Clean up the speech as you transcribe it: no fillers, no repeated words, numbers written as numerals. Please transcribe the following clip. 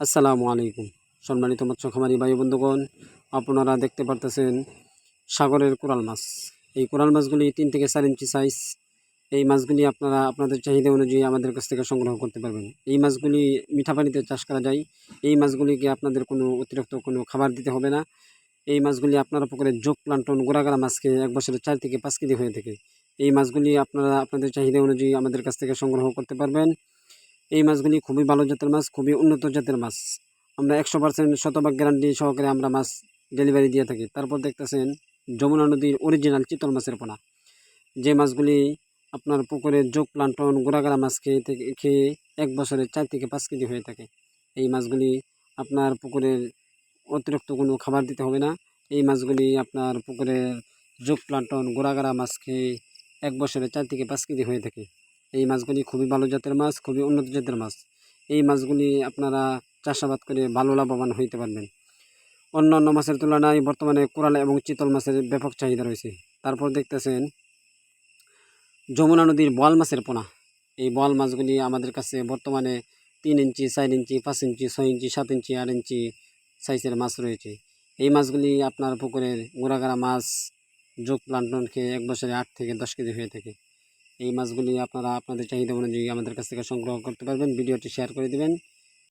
আসসালামু আলাইকুম। সম্মানিত মৎস্য খামারি ভাই বন্ধুগণ, আপনারা দেখতে পারতেছেন সাগরের কোরাল মাছ। এই কোরাল মাছগুলি 3 থেকে 4 ইঞ্চি সাইজ। এই মাছগুলি আপনারা আপনাদের চাহিদা অনুযায়ী আমাদের কাছ থেকে সংগ্রহ করতে পারবেন। এই মাছগুলি মিঠা পানিতে চাষ করা যায়। এই মাছগুলিকে আপনাদের কোনো অতিরিক্ত কোনো খাবার দিতে হবে না। এই মাছগুলি আপনারা পুকুরে যোগ প্লান্টন গোড়াগাড়া মাছকে 1 বছরে 4 থেকে 5 কেজি হয়ে থাকে। এই মাছগুলি আপনারা আপনাদের চাহিদা অনুযায়ী আমাদের কাছ থেকে সংগ্রহ করতে পারবেন। এই মাছগুলি খুবই ভালো জাতের মাছ, খুবই উন্নত জাতের মাছ। আমরা 100% শতভাগ গ্যারান্টি সহকারে আমরা মাছ ডেলিভারি দিয়ে থাকি। তারপর দেখতেছেন যমুনা নদীর অরিজিনাল চিতল মাছের পোনা, যে মাছগুলি আপনার পুকুরের যোগ প্লান্টন গোড়াগাড়া মাছ খেয়ে 1 বছরে 4 থেকে 5 কেজি হয়ে থাকে। এই মাছগুলি আপনার পুকুরের অতিরিক্ত কোনো খাবার দিতে হবে না। এই মাছগুলি আপনার পুকুরের যোগ প্লান্টন গোড়াগাড়া মাছ খেয়ে 1 বছরে 4 থেকে 5 কেজি হয়ে থাকে। এই মাছগুলি খুবই ভালো জাতের মাছ, খুবই উন্নত জাতের মাছ। এই মাছগুলি আপনারা চাষাবাদ করে ভালো লাভবান হইতে পারবেন। অন্যান্য মাছের তুলনায় বর্তমানে কোরাল এবং চিতল মাছের ব্যাপক চাহিদা রয়েছে। তারপর দেখতেছেন যমুনা নদীর বোয়াল মাছের পোনা। এই বোয়াল মাছগুলি আমাদের কাছে বর্তমানে 3 ইঞ্চি, 4 ইঞ্চি, 5 ইঞ্চি, 6 ইঞ্চি, 7 ইঞ্চি, 8 ইঞ্চি সাইজের মাছ রয়েছে। এই মাছগুলি আপনার পুকুরের গোড়াগাড়া মাছ যোগ প্লান্টন খেয়ে 1 বছরে 8 থেকে 10 কেজি হয়ে থাকে। এই মাছগুলি আপনারা আপনাদের চাহিদা অনুযায়ী আমাদের কাছ থেকে সংগ্রহ করতে পারবেন। ভিডিওটি শেয়ার করে দেবেন।